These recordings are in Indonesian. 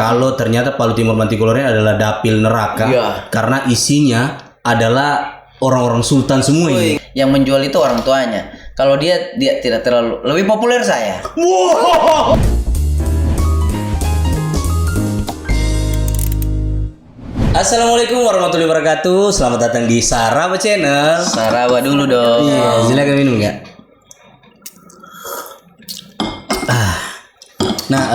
kalau ternyata Palu Timur Mantiquello adalah dapil neraka karena isinya adalah orang-orang sultan semua ini. Yang menjual itu orang tuanya. Kalau dia tidak terlalu lebih populer saya. Wow. Assalamualaikum warahmatullahi wabarakatuh. Selamat datang di Saraba Channel. Saraba dulu dong. Iya, silakan minum ya. Nah,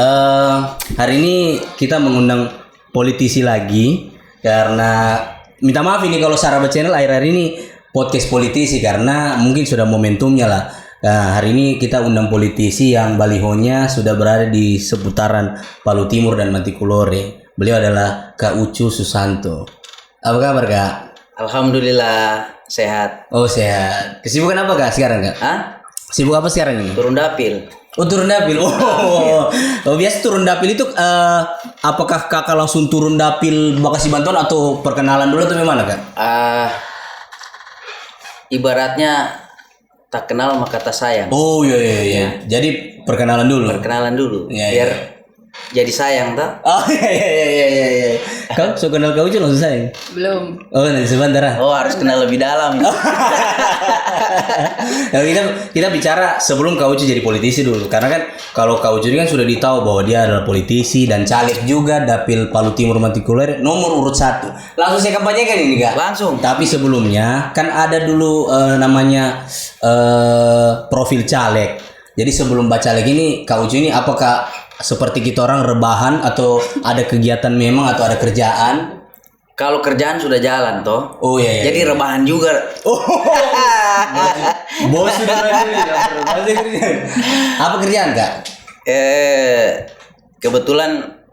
hari ini kita mengundang politisi lagi karena minta maaf ini kalau Saraba Channel akhir-akhir ini podcast politisi karena mungkin sudah momentumnya lah. Nah, hari ini kita undang politisi yang balihonya sudah berada di seputaran Palu Timur dan Mantiquello. Beliau adalah Kak Ucu Susanto. Apa kabar, Kak? Alhamdulillah sehat. Oh, sehat. Kesibukan apa, Kak, sekarang, Kak? Hah? Sibuk apa sekarang ini? Turun dapil. Oh, turun dapil. Oh, biasa turun dapil itu apakah Kakak langsung turun dapil mau kasih bantuan atau perkenalan dulu atau gimana, Kak? Ibaratnya tak kenal maka tak sayang. Oh, iya. Jadi perkenalan dulu. Perkenalan dulu. Iya, biar iya. jadi sayang tak? Oh, iya. Kau so kenal Kak Ucu langsung sayang? Belum. Oh, nanti sebentar. Oh, harus kenal lebih dalam. Nah, kita bicara sebelum Kak Ucu jadi politisi dulu. Karena kan kalau Kak Ucu ini kan sudah ditahu bahwa dia adalah politisi dan caleg juga dapil Palu Timur Mantiquello nomor urut 1. Langsung saya kampanyekan ini, Kak. Langsung. Tapi sebelumnya kan ada dulu namanya profil caleg. Jadi sebelum baca caleg ini Kak Ucu ini apakah seperti kita orang rebahan atau ada kegiatan memang atau ada kerjaan? Kalau kerjaan sudah jalan toh. Oh iya. Jadi rebahan juga. Oh. Bos sudah berarti kerjaan. Apa kerjaan, Kak? Kebetulan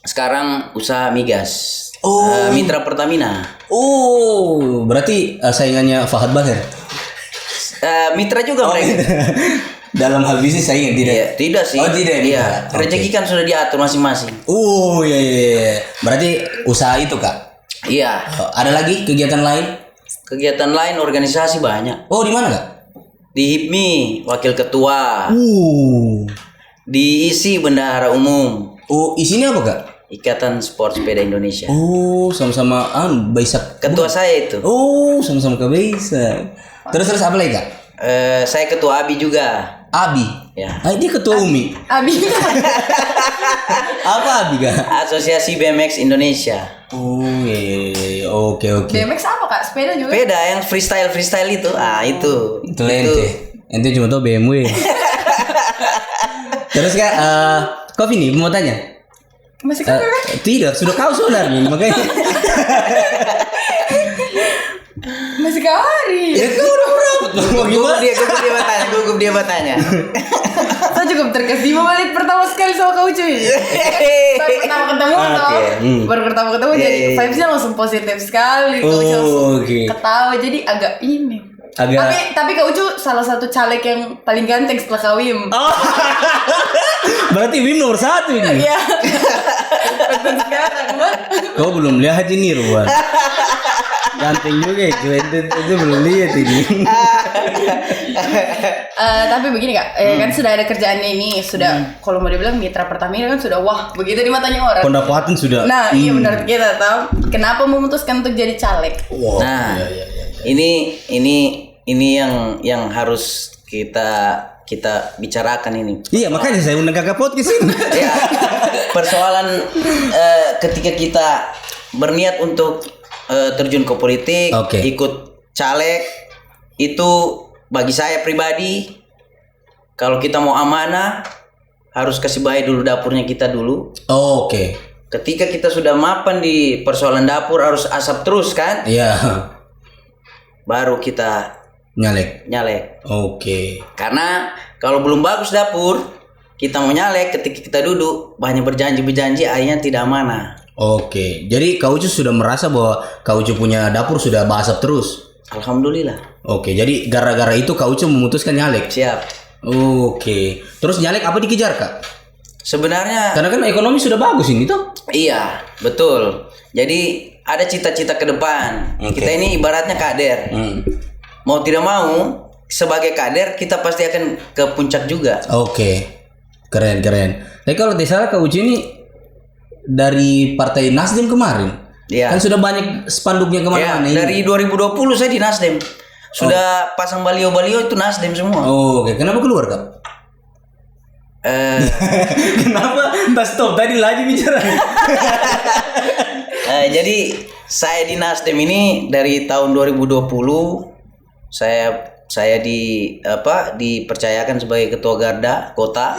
sekarang usaha migas. Oh. Mitra Pertamina. Oh, berarti saingannya Fahad Bahir. Mitra juga mereka. Dalam hal bisnis saingan tidak? Iya, tidak sih. Oh, tidak. Iya. Rezeki kan sudah diatur masing-masing. Oh, iya. Berarti usaha itu, Kak? Iya. Oh, ada lagi kegiatan lain? Kegiatan lain organisasi banyak. Oh, di mana, Kak? Di HIPMI, wakil ketua. Diisi bendahara umum. Oh, isinya apa, Kak? Ikatan Sport Sepeda Indonesia. Oh, sama-sama Baisak. Ketua saya itu. Oh, sama-sama ke Baisak. Terus apa lagi, Kak? Saya ketua ABI juga. Abi. Ya. Dia ketua UMI. Abi. Apa Abi, Kak? Asosiasi BMX Indonesia. Oh, iya. Oke. BMX apa, Kak? Sepeda juga? Sepeda yang freestyle itu. Itu. Itu ente cuma tahu BMW. Terus, Kak, kau ini mau tanya? Masih kan? Tidak, sudah kau sebenarnya makanya. Masih kari. Ya kau udah berapa? Gugup dia bertanya. Saya juga terkesima balik pertama sekali sama Kak Ucu ini. Baru pertama ketemu toh. Baru pertama ketemu jadi vibes-nya langsung positif sekali. Kak Ucu langsung ketawa jadi agak ini. Tapi Kak Ucu salah satu caleg yang paling ganteng setelah Kak Wim. Berarti Wim nomor 1 ini. Iya. Betul sekarang, Bang. Kau belum lihat ini, Ruan. Ganteng juga itu belum lihat ini. Tapi begini, Kak, kan sudah ada kerjaan ini, sudah kalau mau dibilang mitra Pertamina kan sudah wah begitu di matanya orang. Pendapatan sudah. Nah, iya benar kita tahu. Kenapa memutuskan untuk jadi caleg? Wow. Nah, iya. ini yang harus kita bicarakan ini. Iya, makanya saya undang Kakak podcast ini. Ya, persoalan ketika kita berniat untuk terjun ke politik, ikut caleg, itu bagi saya pribadi, kalau kita mau amanah harus kasih baik dulu dapurnya kita dulu. Oke. Ketika kita sudah mapan di persoalan dapur harus asap terus kan? Iya. Baru kita nyalek. Oke. Karena kalau belum bagus dapur, kita mau nyalek, ketika kita duduk banyak berjanji akhirnya tidak amanah. Oke. Jadi Kak Ucu sudah merasa bahwa Kak Ucu punya dapur sudah basap terus. Alhamdulillah. Oke. Jadi gara-gara itu Kak Ucu memutuskan nyalek. Siap. Oke. Terus nyalek apa dikejar, Kak? Sebenarnya karena kan ekonomi sudah bagus ini tuh. Iya, betul. Jadi ada cita-cita ke depan. Kita ini ibaratnya kader. Mau tidak mau sebagai kader kita pasti akan ke puncak juga. Oke. Keren. Tapi kalau tidak salah Kak Ucu ini dari Partai Nasdem kemarin. Iya. Kan sudah banyak spanduknya kemana-mana. Dari 2020 saya di Nasdem. Sudah pasang baliho-baliho itu Nasdem semua. Oh, oke. Kenapa keluar, Kak? Kenapa? Entah stop tadi lagi bicara. Jadi saya di Nasdem ini dari tahun 2020 saya dipercayakan sebagai ketua Garda Kota.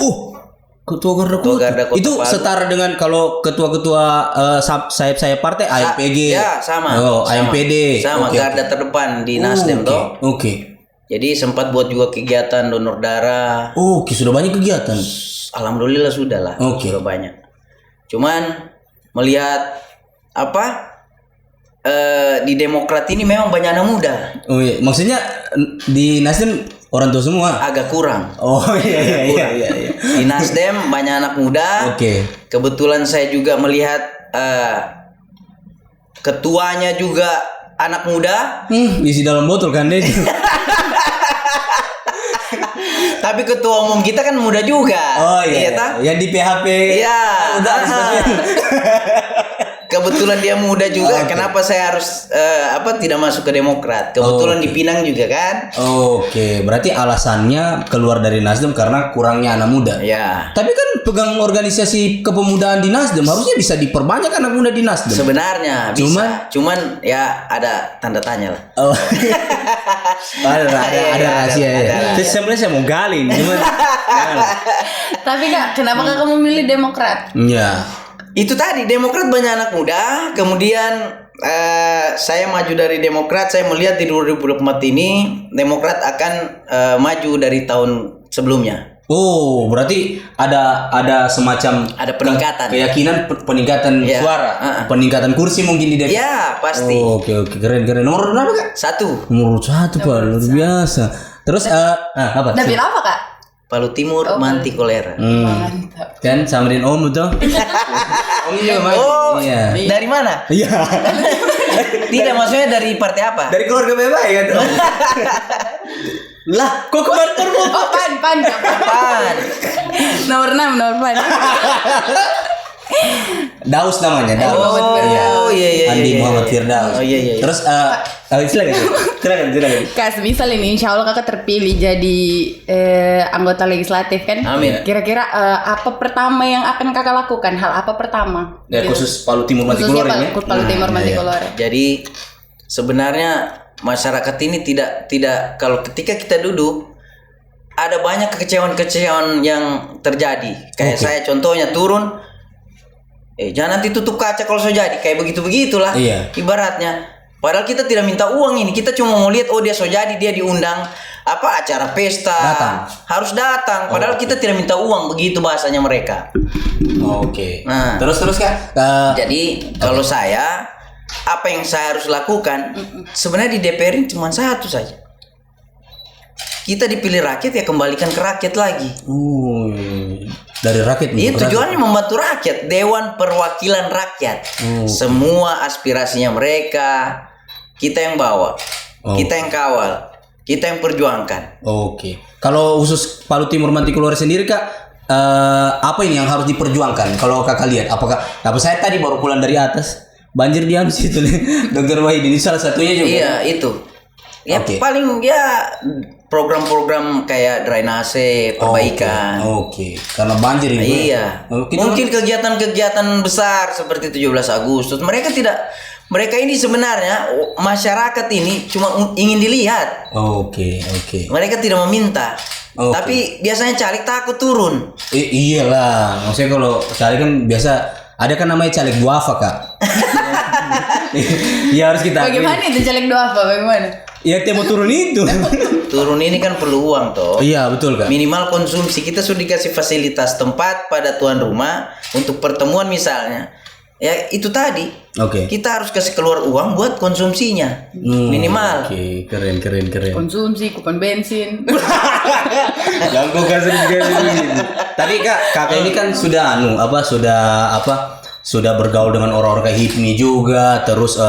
Ketua Garda Kota. Itu Palu. setara dengan kalau ketua-ketua sayap-sayap partai AMPG. Ya, sama. AMPD. Sama Garda terdepan di Nasdem toh. Oke. Jadi sempat buat juga kegiatan donor darah. Oke, sudah banyak kegiatan. Alhamdulillah sudah lah. Sudah banyak. Cuman melihat di Demokrat ini memang banyak anak muda. Oh iya, maksudnya di Nasdem orang tua semua. Agak kurang. Oh iya. Di Nasdem banyak anak muda. Oke. Kebetulan saya juga melihat ketuanya juga anak muda. Isi dalam botol kan deh. Tapi ketua umum kita kan muda juga. Oh iya. Yang di PHP. Iya. Kebetulan dia muda juga. Kenapa saya harus tidak masuk ke Demokrat? Kebetulan di Pinang juga kan. Oke, berarti alasannya keluar dari Nasdem karena kurangnya anak muda. Ya. Tapi kan pegang organisasi kepemudaan di Nasdem harusnya bisa diperbanyak anak muda di Nasdem. Sebenarnya bisa. Cuman ya ada tanda tanya lah. Oh. ada rahasia ya. Sebenarnya saya mau gali, cuman. Tapi Kak, kenapa Kakak memilih Demokrat? Iya. Itu tadi Demokrat banyak anak muda. Kemudian saya maju dari Demokrat. Saya melihat di 2024 ini Demokrat akan maju dari tahun sebelumnya. Oh, berarti ada semacam peningkatan. Keyakinan peningkatan suara, peningkatan kursi mungkin di DPR. Ya, pasti. Oke, keren. Nomor berapa, Kak? 1. Nomor 1, Pak. Luar biasa. Terus apa? Dapil apa, Kak? Palu Timur, Manti Kolera. Mantap. Kan samarin Om itu. Om juga Mas. Iya. Dari mana? Iya. Tidak, maksudnya dari partai apa? Dari keluarga bebas ya tuh. Lah, kok kemarin terbuka? Oh, pan. Nomor 6, nomor pan. Daus namanya, Daus. Oh, iya. Andi Muhammad Firdaus. Oh, iya. Terus silakan. Kak, misal ini insya Allah Kakak terpilih jadi anggota legislatif kan? Amin. Kira-kira apa pertama yang akan Kakak lakukan? Hal apa pertama? Ya, khusus Palu Timur Mantikolore ya. Palu Timur Mantikolore. Jadi sebenarnya masyarakat ini tidak kalau ketika kita duduk ada banyak kekecewaan yang terjadi. Kayak saya contohnya turun, jangan nanti tutup kaca kalau saya jadi kayak begitulah. Iya. Ibaratnya. Padahal kita tidak minta uang ini, kita cuma mau lihat dia so jadi, dia diundang acara pesta, harus datang. Padahal kita tidak minta uang, begitu bahasanya mereka. Oke. Nah, terus Kak. Jadi kalau saya apa yang saya harus lakukan sebenarnya di DPR ini cuma satu saja. Kita dipilih rakyat ya kembalikan ke rakyat lagi. Dari rakyat. Iya, tujuannya membantu rakyat, Dewan Perwakilan Rakyat. Semua aspirasinya mereka kita yang bawa, kita yang kawal, kita yang perjuangkan. Oke. Kalau khusus Palu Timur Mantikolore sendiri Kak, apa ini yang harus diperjuangkan? Kalau Kakak lihat, apa saya tadi baru pulang dari atas, banjir di situ nih. Dr. Wahid ini salah satunya juga. Iya, itu. Ya paling program-program kayak drainase, perbaikan. Oke. Karena banjir ini. Iya. Mungkin kegiatan-kegiatan besar seperti 17 Agustus. Mereka ini sebenarnya masyarakat ini cuma ingin dilihat. Oke. Mereka tidak meminta. Tapi biasanya caleg takut turun. Iyalah. Maksudnya kalau caleg kan biasa ada kan namanya caleg duafa, Kak. Ya harus kita. Bagaimana itu caleg duafa? Bagaimana? Ya dia mau turun itu. Turun ini kan perlu uang toh. Iya betul Kak. Minimal konsumsi, kita sudah dikasih fasilitas tempat pada tuan rumah untuk pertemuan misalnya. Ya itu tadi. Kita harus kasih keluar uang buat konsumsinya. Minimal. Keren. Konsumsi, kupon bensin. Jangan kau kasih gitu. Tapi kakak ini kan sudah bergaul dengan orang-orang kayak Hipmi juga, terus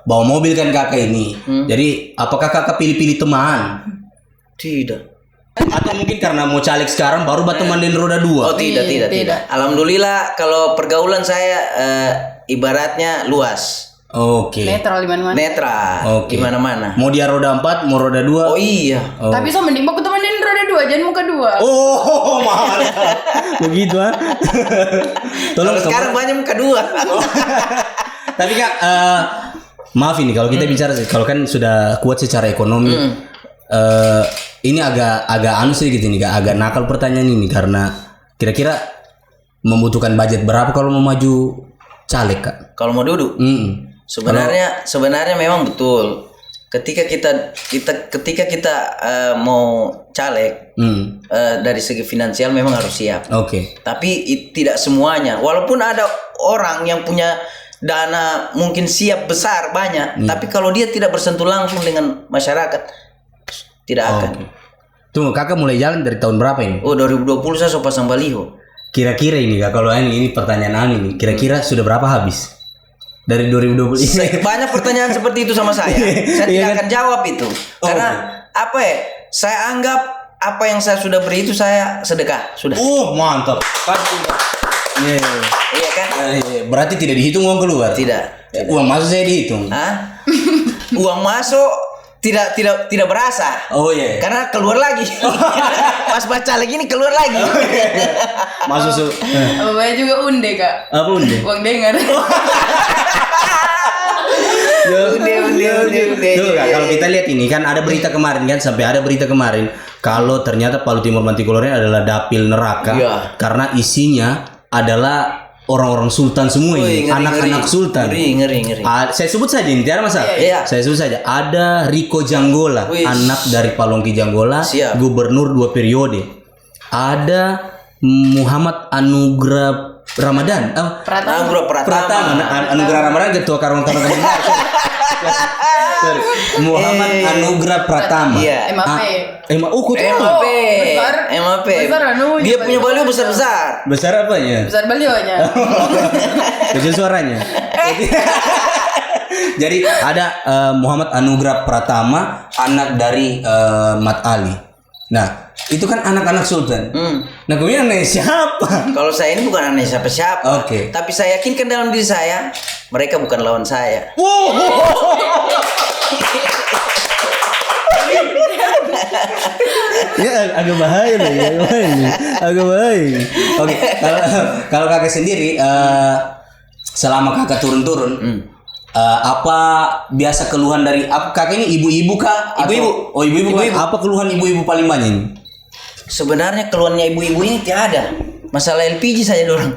bawa mobil kan kakak ini. Jadi apakah kakak pilih-pilih teman? Tidak. Atau mungkin karena mau caleg sekarang baru batu mandiin roda 2. Oh tidak. Alhamdulillah kalau pergaulan saya ibaratnya luas. Oke. Netral di mana-mana. Netral. Di mana-mana. Mau dia roda 4, mau roda 2. Oh iya. Tapi so mending aku temenin roda 2, jangan muka 2. Oh, mahal. Begitu ah. Tolong sekarang banyak muka 2. Tapi Kak, maaf ini kalau kita bicara, kalau kan sudah kuat secara ekonomi, ini agak anu sedikit ini Kak, agak nakal pertanyaan ini karena kira-kira membutuhkan budget berapa kalau mau maju caleg Kak? Kalau mau duduk? Sebenarnya memang betul. Ketika kita mau caleg, dari segi finansial memang harus siap. Oke. Tapi tidak semuanya. Walaupun ada orang yang punya dana mungkin siap besar banyak, tapi kalau dia tidak bersentuh langsung dengan masyarakat, tidak akan. Tunggu, Kakak mulai jalan dari tahun berapa ini? Oh, 2020 saya so pasang baliho. Kira-kira ini Kak, kalau ini pertanyaan ini, kira-kira sudah berapa habis? Dari 2020 ini. Banyak pertanyaan seperti itu sama saya. Saya tidak akan jawab itu. Karena apa ya? Saya anggap apa yang saya sudah beri itu saya sedekah, sudah. Mantap. Iya kan? Berarti tidak dihitung uang keluar? Tidak. Uang masuk saya dihitung. Hah? Uang masuk tidak berasa. Oh iya. Karena keluar lagi. Pas baca lagi ini keluar lagi. Masuk Banyak juga unde Kak. apa unde? Uang dengar. Unde. Tuh Kak, kalau kita lihat ini kan ada berita kemarin kan, sampai ada berita kemarin kalau ternyata Palu Timur Mantikolornya adalah dapil neraka karena isinya adalah orang-orang sultan semua ini, anak-anak sultan. Ngeri. Saya sebut saja ini, tiada masalah. Iya. Saya sebut saja. Ada Riko Janggola, anak dari Palongki Janggola, gubernur 2 periode. Ada Muhammad Anugrah Ramadan. Anugrah Ramadan ketua Karang Taruna. Muhammad Anugrah Pratama. Iya. MAP. Besar dia punya baliho besar-besar. Besar apanya? Besar balionya. Kecil suaranya. Jadi ada Muhammad Anugrah Pratama, anak dari Mat Ali. Nah, itu kan anak-anak sultan. Nah, kemudian anak siapa? Kalau saya ini bukan anak siapa-siapa. Oke. Tapi saya yakinkan dalam diri saya, mereka bukan lawan saya. Ya agak bahaya loh, agak bahaya. Oke, kalau Kakak sendiri selama Kakak turun-turun, apa biasa keluhan dari Kakak ini ibu-ibu kah? Ibu-ibu. Oh, ibu-ibu. Apa keluhan ibu-ibu paling banyak ini? Sebenarnya keluhannya ibu-ibu ini tidak ada. Masalah LPG saja dorang.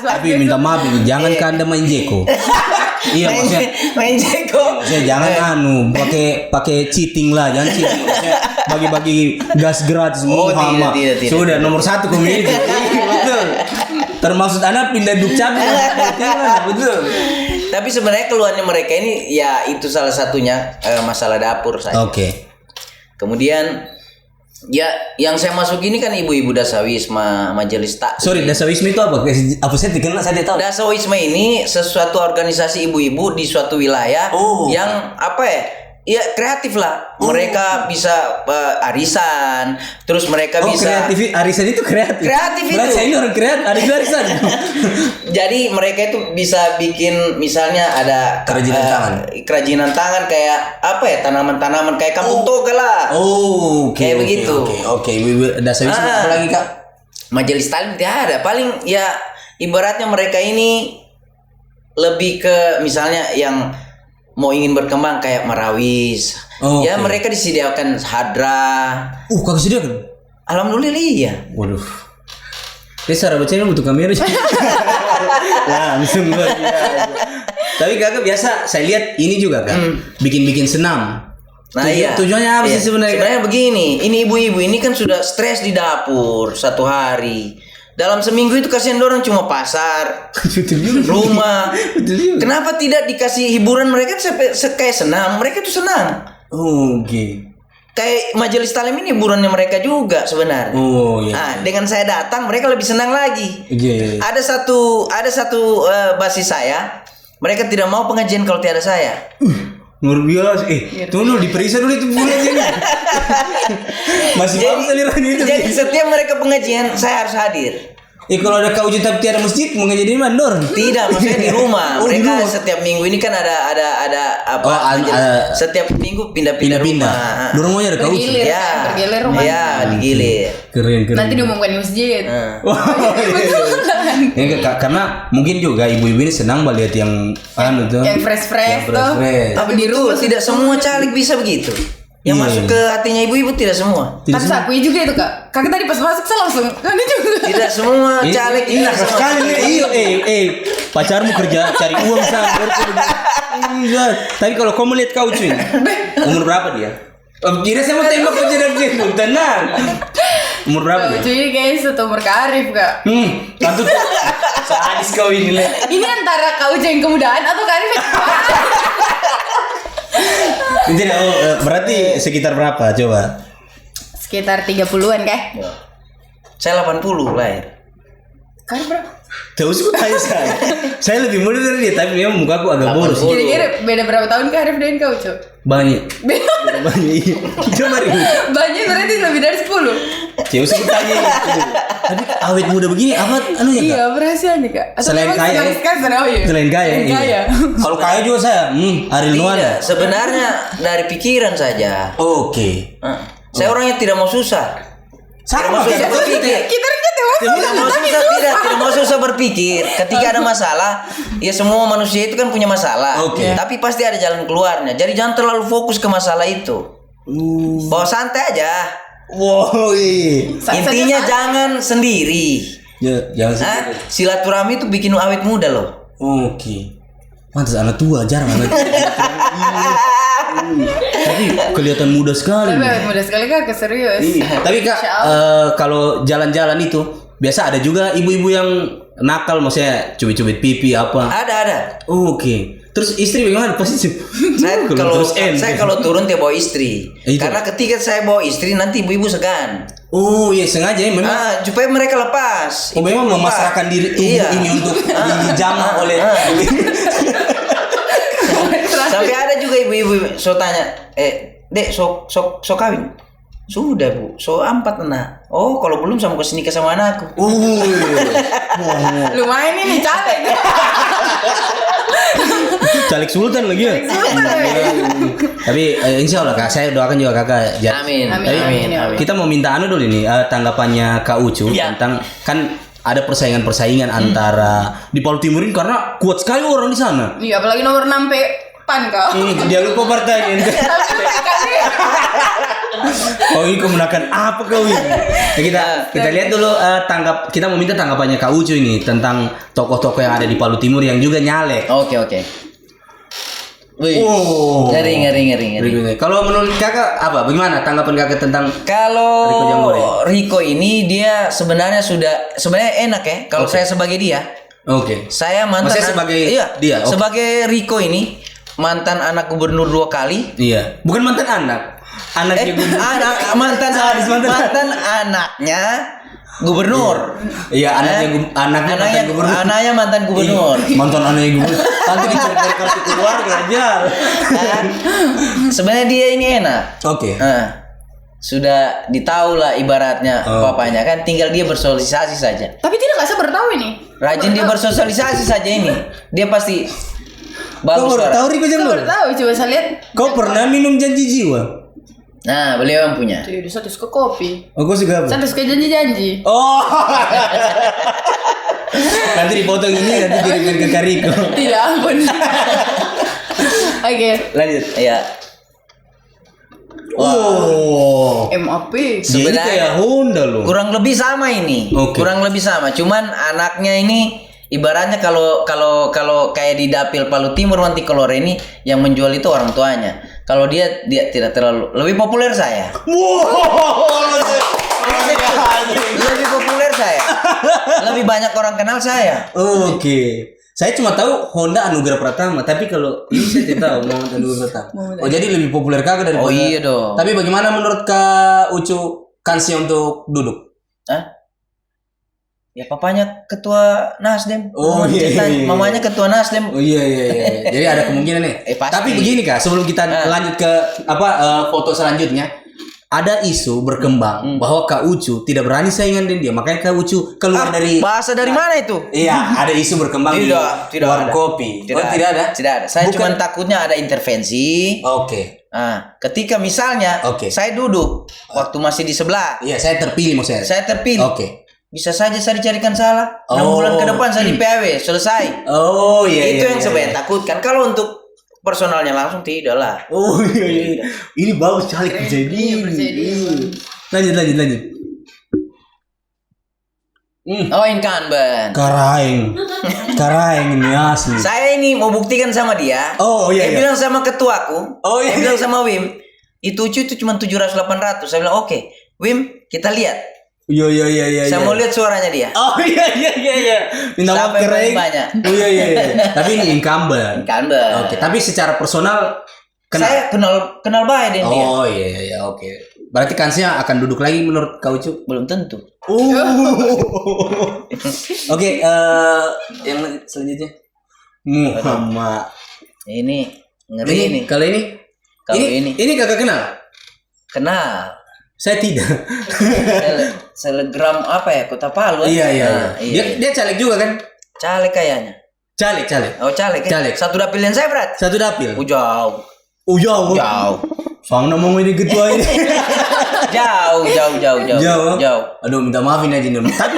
Tapi minta maaf ini, jangan Anda main jeko. Iya, main jeko. Jangan pakai cheating lah, jangan cheating. Bagi-bagi gas gratis Muhammad. Tidak. Sudah nomor 1 komedi. Betul. Termasuk anak pindah dukcapil. Betul. Tapi sebenarnya keluhannya mereka ini ya itu salah satunya masalah dapur saya. Oke. Kemudian ya yang saya masuk ini kan ibu-ibu Dasawisma Majelis Taklim. Sorry, Dasawisma itu apa? Apa saya dikenal saya tidak tahu. Dasawisma ini sesuatu organisasi ibu-ibu di suatu wilayah yang apa ya? Ya kreatif lah. Mereka bisa arisan, terus mereka bisa kreatif. Arisan itu kreatif. Kreatif itu. Berarti saya ini orang kreatif, arisan. Jadi mereka itu bisa bikin misalnya ada kerajinan tangan kayak apa ya, tanaman-tanaman kayak kampung toga lah. Kayak begitu. Oke. Dasawisma apa lagi Kak? Majelis Taklim tidak ada. Paling ya ibaratnya mereka ini lebih ke misalnya yang mau ingin berkembang kayak Marawis. Ya mereka disediakan hadrah. Kakak sediakan? Alhamdulillah iya. Waduh. Ini Sarah Bacanya butuh kamera. Langsung luar biasa. Tapi Kakak biasa saya lihat ini juga kan, bikin senam. Nah tujuannya apa sih sebenarnya? Sebenarnya begini, ini ibu-ibu ini kan sudah stres di dapur 1 hari. Dalam seminggu itu kasihan orang cuma pasar, rumah. Kenapa tidak dikasih hiburan mereka kayak senang? Mereka tuh senang. Oke. Kayak Majelis Taklim ini hiburannya mereka juga sebenarnya. Nah, dengan saya datang mereka lebih senang lagi. Ada satu basis saya, mereka tidak mau pengajian kalau tiada saya. Luar biasa. Tunggu diperiksa dulu itu bulan ini. Masih bagus aliran itu. Jadi setiap mereka pengajian saya harus hadir. Kalau ada kau tapi tiada masjid mau ngaji di mana, Dor? Tidak, maksudnya di rumah. Oh, Mereka di rumah. setiap minggu ini kan ada apa? Setiap minggu pindah-pindah rumah. Di rumahnya ada kau. Bergilir, Ya, bergilir rumah. ya digilir. Keren. Nanti diumumkan di masjid. Karena mungkin juga ibu-ibu ini senang melihat yang tuh. Yang fresh tuh. Tapi di rumah tidak semua caleg bisa begitu. Yang masuk ke hatinya ibu-ibu tidak semua. Tapi saya akui juga itu kak. Kakak tadi pas masuk saya langsung. Ini juga. Tidak semua caleg ini nakal sekali nih. Iya, pacarmu kerja cari uang sama. Tapi kalau kau melihat kau cuy, umur berapa dia? Kira saya mau tembak kau jadi dia, tenang. Umur berapa dia? Cuy ini kayaknya satu umur Kak Arif kak. Tentu sadis kau ini lah. Ini antara Kak Ucu yang kemudahan atau Kak Arif yang Ini berarti sekitar berapa coba? sekitar 30-an kah? Saya 80 lahir. Kak Arif berapa? Terus aku tanya saya. Saya lebih muda dari dia, tapi memang mukaku agak boros. Kira-kira beda berapa tahun Kak Arif dengan Kak Ucu? Banyak. Banyak. Coba nih. Banyak berarti lebih dari 10. Terus aku tanya. Tapi awet muda begini apa anunya Kak? Iya berhasil nih Kak. Atau Selain memang kaya, Selain kaya. Iya. Kalau kaya juga saya, Ariel Noah. Tidak, sebenarnya dari pikiran saja. Oke. Saya orangnya tidak mau susah. Sama Tidak mau susah berpikir. Kita Tidak mau susah berpikir. Ketika ada masalah, ya semua manusia itu kan punya masalah. Oke. Tapi pasti ada jalan keluarnya. Jadi jangan terlalu fokus ke masalah itu. Bawa santai aja. Wow, iya. Intinya jangan sendiri. Ya, jangan sendiri. Silaturahmi itu bikin awet muda loh. Oke. Mantas anak tua, jarang anak tua. Tapi kelihatan muda sekali. Tapi mudah sekali Kak, serius. Tapi Kak, kalau jalan-jalan itu biasa ada juga ibu-ibu yang nakal, maksudnya cubit-cubit pipi apa. Ada. Oke. Terus istri bagaimana posisi? Saya kalau turun dia bawa istri. Karena ketika saya bawa istri nanti ibu-ibu segan. Oh iya, sengaja ya memang. Supaya mereka lepas. Memang memasrahkan diri tubuh ini untuk dijamah oleh. Sampai ada juga ibu-ibu so tanya, dek so kawin? Sudah bu, so 4 anak. Oh kalau belum sama kesini sama anakku. Lumayan ini caleg. Caleg sultan lagi ya. Tapi insya Allah Kak, saya doakan juga Kakak. Amin. Kita mau minta dulu ini tanggapannya Kak Ucu tentang kan ada persaingan antara di Palu Timur ini karena kuat sekali orang di sana. Iya, apalagi nomor 6 PAN Kak. Dia lupa partai. Oh ini kemenakan apa kau ini? Kita lihat dulu kita mau minta tanggapannya Kak Ucu ini tentang tokoh-tokoh yang ada di Palu Timur yang juga nyalek. Oke. Wih. Ngeri. Kalau menurut Kakak apa? Bagaimana tanggapan Kakak tentang kalau Riko ini dia sebenarnya enak ya kalau saya sebagai dia. Oke. Saya mantan sebagai dia. Okay. Sebagai Riko ini mantan anak gubernur 2 kali. Iya. Bukan mantan anak. Anaknya gubernur. mantan anaknya gubernur. Iya, anaknya gubernur. Anaknya mantan gubernur. Mantan anaknya gubernur. Nanti dicari kartu keluarga aja. Sebenarnya dia ini enak. Oke. Sudah ditahu lah ibaratnya papanya kan, tinggal dia bersosialisasi saja. Tapi tidak saya bertahu ini. Rajin dia bersosialisasi saja ini. Dia pasti bagus. Kau tahu Riko Jamur? Tahu, coba saya lihat. Kau pernah minum janji jiwa? Nah, beliau yang punya. Jadi satu suka kopi. Oh, kau suka apa? Satu suka janji-janji. Oh. Nanti dipotong ini, nanti kirimkan ke Kariko. Tidak, ampun. Oke. Lanjut. Iya. Oh. MAP. Sebenarnya kayak Honda loh. Kurang lebih sama ini. Okay. Kurang lebih sama. Cuman anaknya ini ibaratnya kalau kayak di Dapil Palu Timur nanti kalau Reni yang menjual itu orang tuanya. Kalau dia tidak terlalu lebih populer saya. Lebih populer saya. Lebih banyak orang kenal saya. Oke. Saya cuma tahu Honda Anugerah Pratama, tapi kalau ini saya tidak tahu Muhammad Anugerah Pratama. Oh, jadi lebih populer Kakak daripada. Oh iya dong. Tapi bagaimana menurut Kak Ucu kansnya untuk duduk? Ya papanya ketua Nasdem. Oh iya. Mamanya ketua Nasdem. Oh iya. Jadi ada kemungkinan nih. Pasti. Tapi begini Kak, sebelum kita lanjut ke foto selanjutnya, ada isu berkembang bahwa Kak Ucu tidak berani saingan dengan dia, makanya Kak Ucu keluar dari. Bahasa dari mana itu? Iya, ada isu berkembang di warung kopi. Tidak ada. Saya cuma takutnya ada intervensi. Oke. Nah, ketika misalnya saya duduk waktu masih di sebelah. Iya, saya terpilih maksudnya. Saya terpilih. Oke. Bisa saja saya dicarikan salah. 6 bulan ke depan saya di PAW, selesai. Oh iya. Itu yang saya takutkan. Kalau untuk personalnya langsung tidak lah. Oh iya. Ini bagus sekali kejadian. Lanjut. Oh, incumbent. Karaeng ini asli. Saya ini mau buktikan sama dia. Oh iya. Dia bilang sama ketuaku. Oh iya. Dia bilang sama Wim, itu cuma 700-800. Saya bilang oke. Wim, kita lihat. Iya. Saya mau lihat suaranya dia. Oh iya. Minta maaf keren. Oh iya. Tapi ini incumbent. Oke, tapi secara personal saya kenal baik dengan dia. Oh iya, oke. Berarti kansnya akan duduk lagi menurut Kak Ucu? Belum tentu. Oke, yang selanjutnya Muhammad. Ini ngeri ini. Kalau ini? Ini kakak kenal? Kenal. Saya tidak. Selegram apa ya? Kota Palu. Iya. Dia caleg juga kan? Caleg kayaknya. Caleg. Oh, caleg. Satu dapil yang saya berat. Satu dapil. Jauh. Jauh. Soalnya ngomong ini ketua ini. Jauh. Aduh, minta maafin aja nih. Tapi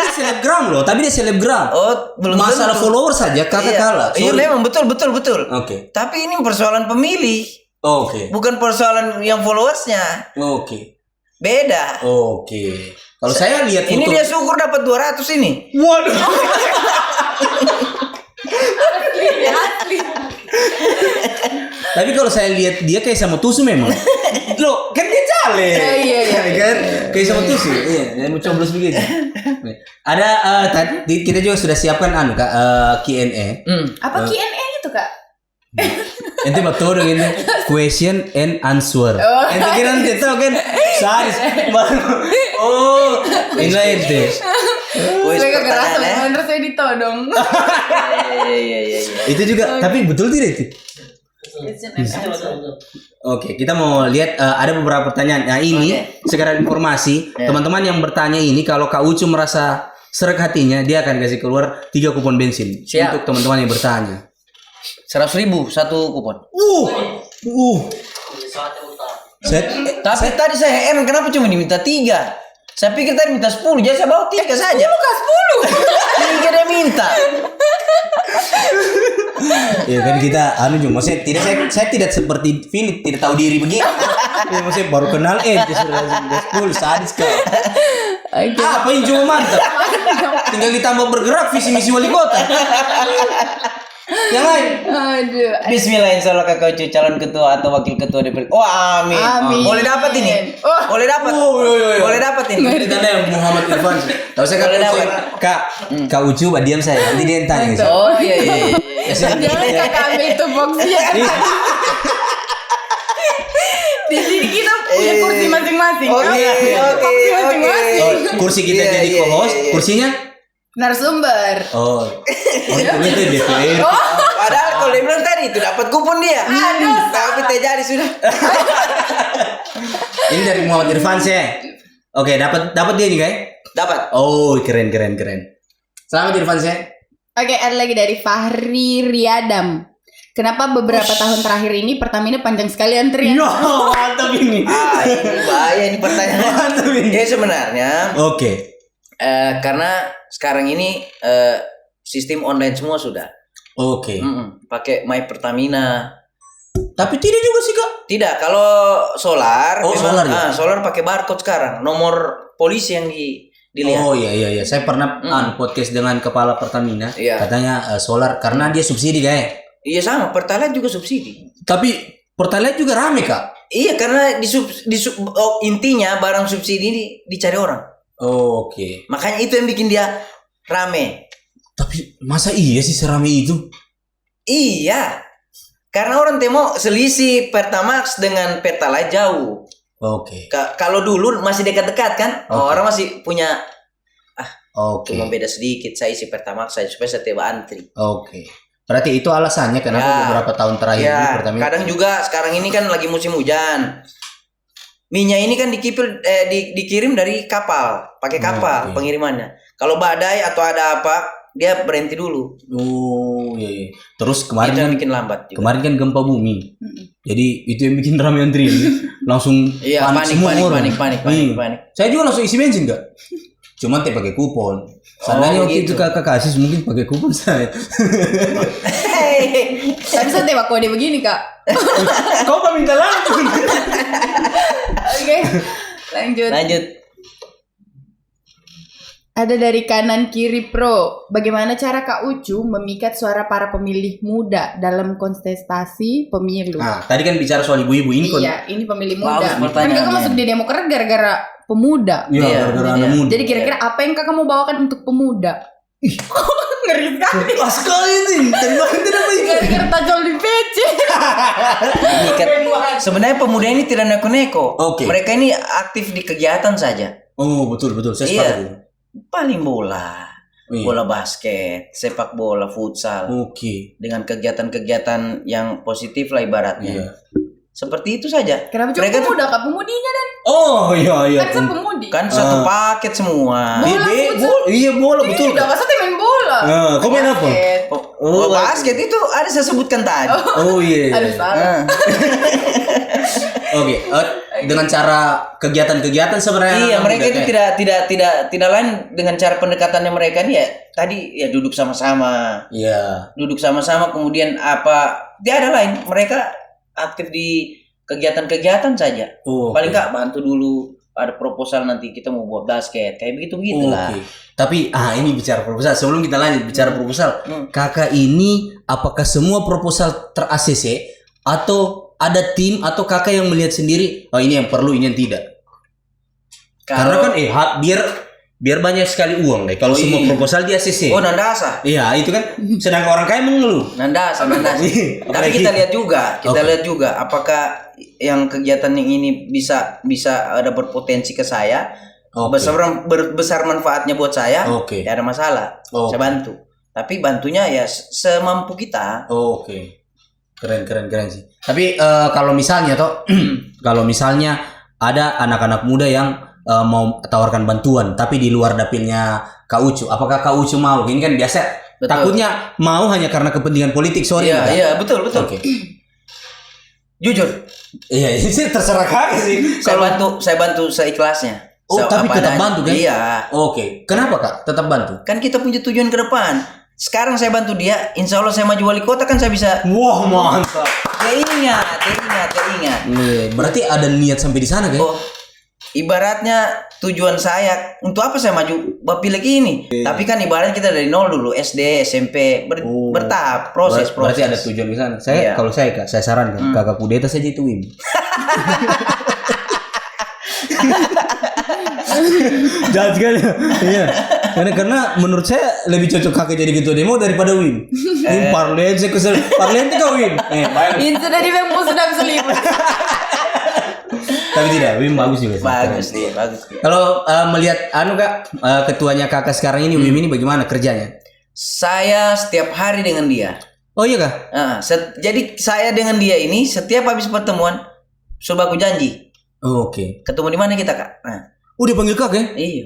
dia selebgram. Oh, belum masalah tentu. follower saja kakak kalah. Iya, memang betul. Oke. Tapi ini persoalan pemilih. Oke. Bukan persoalan yang followersnya. Oke. Beda. Oke. Kalau saya lihat ini foto... dia syukur dapat 200 ini. Waduh. Asli. Tapi kalau saya lihat dia kayak sama Tusu memang. Loh, kan dia caleg. Iya. Kan kayak sama Tusu. Iya, mau coblos begitu. Ada tadi kita juga sudah siapkan Kak Q&A. Apa Q&A itu, Kak? Ente betul dong ini question and answer. Ente kira nanti tahu kan sadis. Oh, ini ente. Saya ngerasa bener saya ditodong. Iya. Itu juga, tapi betul tidak itu? Oke, kita mau lihat ada beberapa pertanyaan. Nah ini sekedar informasi teman-teman yang bertanya ini, kalau Kak Ucu merasa serak hatinya, dia akan kasih keluar 3 kupon bensin. Siap. Untuk teman-teman yang bertanya. 100.000 satu kupon. Tapi tadi saya heran kenapa cuma diminta 3. Saya pikir tadi minta 10, jadi saya bawa 3 saja. 10 kah 10? 3 dia minta. Ya kan kita juga maksudnya saya tidak seperti Philip tidak tahu diri begini. Ya, maksudnya baru kenal sudah 10 sadis kau. Apa yang cuma mantap? Tinggal ditambah bergerak visi misi wali kota. Yang lain. Aduh. Bismillah, insyaallah Kakak Ucu calon ketua atau wakil ketua DPR. Oh, amin. Boleh dapat ini. Boleh dapat. Boleh dapat ini. Kita yang Muhammad Irfan. Tahu saya Kak Ucu diam saya. Nanti dia yang tanya. Oh iya. Jangan Kakak ambil itu boxnya. Di sini kita punya kursi masing-masing. Oke. Kursi masing-masing. Kursi kita jadi co-host, kursinya narasumber. Itu DPR. Padahal kalau dia bilang tadi itu dapat kupon dia. Tapi tidak jadi sudah. Ini dari Muhammad Irfan saya. Oke, dapat dia nih, guys. Dapat. Oh, keren. Selamat Irfan saya. Oke, ada lagi dari Fahri Riadam. Kenapa beberapa tahun terakhir ini Pertamina panjang sekali antrian? Yo, mantap ini. Ini bahaya ini pertanyaan. Mantap ini. Ya sebenarnya. Oke. Karena sekarang ini sistem online semua sudah. Oke. Pakai My Pertamina. Tapi tidak juga sih Kak. Tidak, kalau solar. Solar ya. Solar pakai barcode sekarang. Nomor polisi yang dilihat. Oh iya. Saya pernah podcast dengan kepala Pertamina. Iya. Katanya solar karena dia subsidi guys. Iya sama, Pertalite juga subsidi. Tapi Pertalite juga rame Kak. Iya karena intinya barang subsidi ini dicari orang. Oh, oke. Makanya itu yang bikin dia rame. Tapi masa iya sih serame itu? Iya. Karena orang temo selisih Pertamax dengan Pertalite jauh. Oke. Kalau dulu masih dekat-dekat kan, orang masih punya Oke. Cuma beda sedikit, saya isi Pertamax saya supaya saya tidak antri. Oke. Berarti itu alasannya kenapa beberapa tahun terakhir ini Pertamina. Kadang juga sekarang ini kan lagi musim hujan. Minyak ini kan dikirim dari kapal, pakai kapal pengirimannya. Kalau badai atau ada apa, dia berhenti dulu. Oh iya. Terus kemarin kan bikin lambat juga. Kemarin kan gempa bumi. Jadi itu yang bikin ramai antrian. Langsung panik. Saya juga langsung isi bensin enggak? Cuman pakai kupon. Seandainya waktu itu kakak kasih mungkin pakai kupon saya. Tapi saya tembak kode begini kak. Kau mau minta langsung. Oke, lanjut. Ada dari kanan kiri pro. Bagaimana cara Kak Ucu memikat suara para pemilih muda dalam kontestasi pemilu? Nah, tadi kan bicara soal ibu-ibu ini. Iya, ini pemilih muda. Kan kakak masuk di Demokrat gara-gara pemuda. Iya, gara-gara anak muda. Jadi kira-kira apa yang kakak mau bawakan untuk pemuda? Ngeri sekali. Pas sekali sih. Gara-gara tajol di PC. Sebenarnya pemuda ini tidak neko-neko. Oke. Mereka ini aktif di kegiatan saja. Oh, betul. Saya sepakat. Paling bola basket, sepak bola, futsal. Oke. Dengan kegiatan-kegiatan yang positif lah ibaratnya. Iya. Seperti itu saja. Kenapa cuma pemuda kak? Pemudinya dan oh iya. Kan saya pemudi. Kan satu paket semua. Bola betul. Udah masa main bola. Kau main apa? Oh, basket itu ada saya sebutkan tadi. Oh iya. Aduh salah. Oke, dengan cara kegiatan-kegiatan sebenarnya. Iya, mereka itu tidak lain dengan cara pendekatannya mereka nih ya. Tadi ya duduk sama-sama. Iya. Duduk sama-sama kemudian apa? Tidak ada lain. Mereka aktif di kegiatan-kegiatan saja. Paling nggak bantu dulu ada proposal nanti kita mau buat basket kayak begitu lah. Tapi ini bicara proposal. Sebelum kita lanjut bicara proposal, kakak ini apakah semua proposal ter-ACC atau ada tim atau kakak yang melihat sendiri? Oh ini yang perlu, ini yang tidak. Karena kan biar banyak sekali uang deh. Kalau semua proposal di ACC. Oh nandasa. Iya itu kan. Sedangkan orang kaya mengeluh. Nandasa. Tapi kita lihat juga, apakah yang kegiatan yang ini bisa ada berpotensi ke saya, besar manfaatnya buat saya, tidak ada masalah. Saya bantu. Tapi bantunya ya semampu kita. Keren sih. Tapi kalau misalnya kalau misalnya ada anak-anak muda yang mau tawarkan bantuan tapi di luar dapilnya Kak Ucu, apakah Kak Ucu mau? Ini kan biasa. Betul. Takutnya mau hanya karena kepentingan politik, sorry. Iya, betul. Oke. Jujur. Iya, ini terserah kakak sih. Saya bantu seikhlasnya. Tapi tetap bantu kan? Iya. Oke. Kenapa Kak? Tetap bantu? Kan kita punya tujuan ke depan. Sekarang saya bantu dia, insya Allah saya maju wali kota kan saya bisa. Wah mantap. Dia ingat. Berarti ada niat sampai di sana kan? Ibaratnya tujuan saya untuk apa saya maju pileg ini. Tapi kan ibaratnya kita dari nol dulu, SD, SMP, bertahap proses. Berarti ada tujuan di sana. Kalau saya sarankan kakak kudeta saja itu WIM. Jahat sekali. Iya. Karena menurut saya lebih cocok kakak jadi ketua demo daripada WIM. Ini parlen saya kesel. Parlen itu kau WIM. Ini sudah dibilang sedang selimut. Tapi tidak, WIM bagus juga. Bagus. Kalau melihat Kak, ketuanya kakak sekarang ini WIM ini bagaimana kerjanya? Saya setiap hari dengan dia. Oh iya Kak? Jadi saya dengan dia ini setiap habis pertemuan coba aku janji. Oke. Ketemu di mana kita Kak? Dia panggil kakak ya? Iya.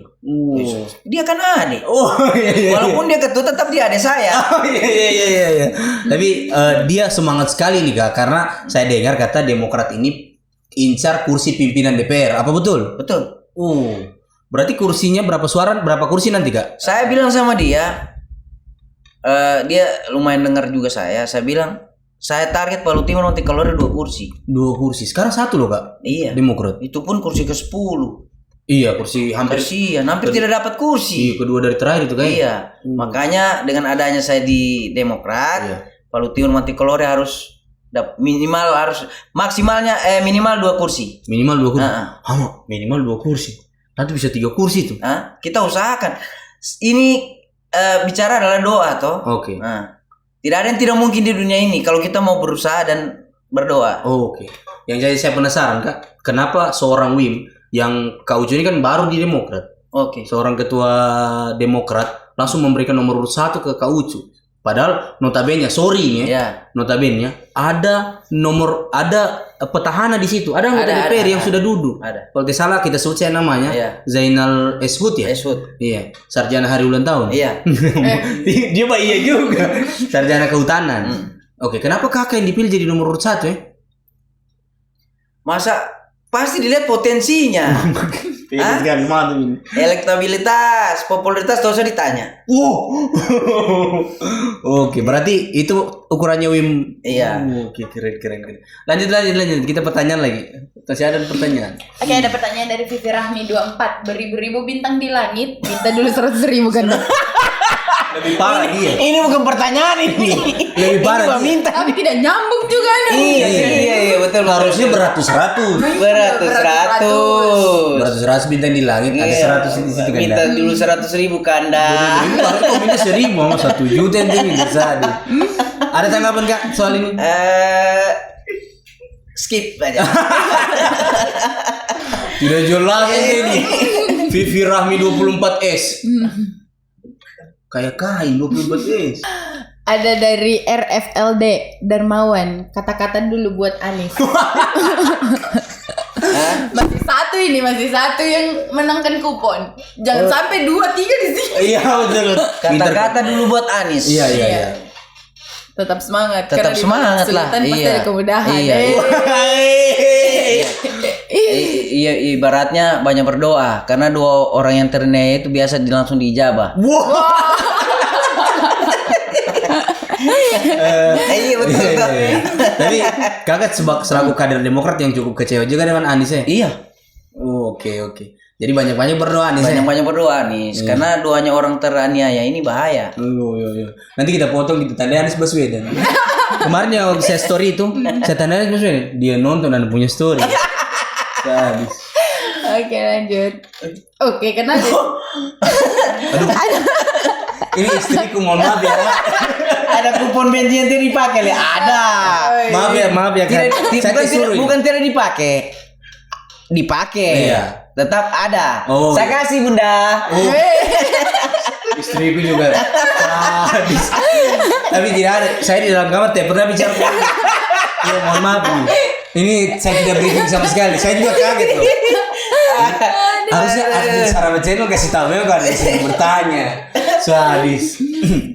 Dia kan adik. Iya. Walaupun dia ketua tetap dia adik saya. Iya. Tapi dia semangat sekali nih Kak, karena saya dengar kata Demokrat ini incar kursi pimpinan DPR. Apa betul? Betul. Berarti kursinya berapa kursi nanti Kak? Saya bilang sama dia, dia lumayan dengar juga saya bilang, saya target Pak Lutiman nanti kalau ada 2 kursi. 2 kursi. Sekarang 1 loh Kak. Iya. Demokrat. Itu pun kursi ke-10. Iya, kursi hampir tidak dapat kursi. Kedua dari terakhir itu kan. Iya. Makanya dengan adanya saya di Demokrat, Pak Lutiman Mantikolore harus maksimalnya minimal 2 kursi. Minimal 2 kursi. Minimal 2 kursi. Nanti bisa 3 kursi tuh. Kita usahakan. Ini bicara adalah doa toh. Oke. Tidak ada yang tidak mungkin di dunia ini kalau kita mau berusaha dan berdoa. Oke. Yang jadi saya penasaran Kak, kenapa seorang WIM yang Kak Ucu ini kan baru di Demokrat, Oke. Seorang ketua Demokrat langsung memberikan nomor urut 1 ke Kak Ucu. Padahal notabene, sorry ya, notabene ada petahana di situ, ada anggota DPR yang sudah duduk. Ada. Kalau tidak salah kita sebut saya namanya, Zainal Eshut ya. Eshut. Iya, sarjana hari ulang tahun. Iya. Dia Pak iya juga, sarjana kehutanan. Oke, kenapa kakak yang dipilih jadi nomor urut 1 ya? Masa pasti dilihat potensinya. Elektabilitas, popularitas tidak usah ditanya. Oke, berarti itu ukurannya Wim. Iya. Oke, keren. Lanjut. Kita pertanyaan lagi. Masih ada pertanyaan. Oke, ada pertanyaan dari Vivi Rahmi 24. Beribu-ribu bintang di langit, minta dulu 100.000 kan? Lebih parah dia. Ini bukan pertanyaan ini. Lebih parah. Minta. Tapi tidak nyambung juga nih. Iya, betul. Harusnya beratus-ratus bintang di langit, ada 100 di situ kan. Minta dulu 100.000 Kanda. Baru minta 1.000 sama 1 juta yang minta tadi. Ada tanggapan Kak soal ini? Skip aja. Tidak jelas ini. Vivi Rahmi 24S. Kayak kain 24S. Ada dari RFLD Darmawan, kata-kata dulu buat Anis. Masih satu yang menangkan kupon. Jangan sampai 2, 3 di sini. Iya betul. Kata-kata dulu buat Anis. Iya. Tetap semangat. Tetap semangat lah. Pasti ada kemudahan. Iya, ibaratnya banyak berdoa karena doa orang yang terniaya itu biasa langsung diijabah. Iya betul. Tapi kakak selaku kader Demokrat yang cukup kecewa juga dengan Anies ya? Iya. Oke. Jadi banyak-banyak berdoa Anies. Banyak berdoa Anies karena doanya orang teraniaya ini bahaya. Iya. Nanti kita potong gitu tanda Anies Baswedan. Kemarin yang saya story itu, saya tanda Anies Baswedan, dia nonton dan punya story. Habis. Oke, lanjut. Oke, kenapa? Ini istriku, mohon maaf ya. Ada kupon bensin yang tidak dipakai ya? Ada. Maaf ya kan. Bukan tidak dipakai. Dipakai. Iya. Tetap ada. Oh, saya kasih Bunda. Istriku juga. Tapi tidak ada. Saya di dalam kamar tidak pernah bicara. Ya, mohon maaf nih. Ini saya tidak briefing sama sekali. Saya juga kaget loh. Harusnya admin Saraba Channel kasih tahu ya kan bertanya. Sadis.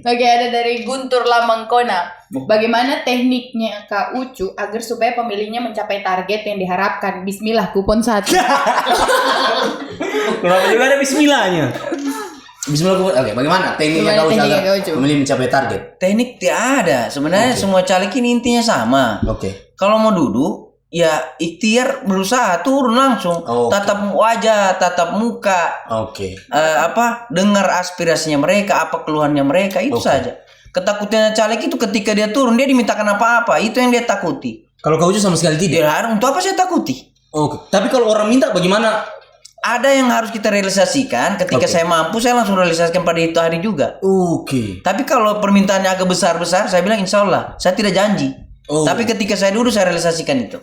Oke, ada dari Guntur Lamangkona. Bagaimana tekniknya Kak Ucu agar supaya pemilihnya mencapai target yang diharapkan? Bismillah, kupon 1. Kenapa juga ada bismillahnya? Bismillah kupon. Oke, bagaimana tekniknya Kak Ucu agar pemilih mencapai target? Teknik tidak ada. Sebenarnya semua caleg ini intinya sama. Oke. Kalau mau duduk ya ikhtiar berusaha turun langsung, tatap wajah, tatap muka, dengar aspirasinya mereka, apa keluhannya mereka, itu saja. Ketakutannya caleg itu ketika dia turun dia dimintakan apa-apa, itu yang dia takuti. Kalau Kak Ucu sama sekali tidak. Untuk apa saya takuti? Tapi kalau orang minta bagaimana? Ada yang harus kita realisasikan. Ketika saya mampu, saya langsung realisasikan pada itu hari juga. Tapi kalau permintaannya agak besar-besar, saya bilang insya Allah saya tidak janji. Tapi ketika saya duduk saya realisasikan itu.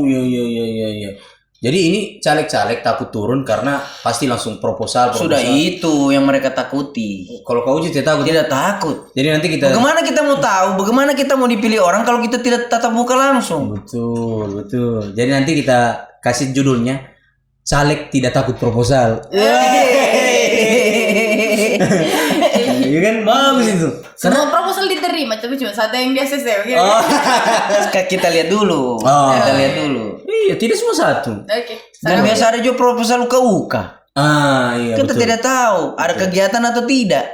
Iya. Jadi ini caleg-caleg takut turun karena pasti langsung proposal. Sudah itu yang mereka takuti. Kalau Kak Ucu tidak takut? Tidak takut. Jadi nanti kita. Bagaimana kita mau tahu? Bagaimana kita mau dipilih orang kalau kita tidak tatap muka langsung? Betul. Jadi nanti kita kasih judulnya caleg tidak takut proposal. Iya kan bagus itu. Semua proposal diterima, tapi cuma satu yang di ACC. Kita lihat dulu. Iya, tidak semua satu. Dan biasa ada juga proposal uka-uka. Iya. Kita tidak tahu ada kegiatan atau tidak.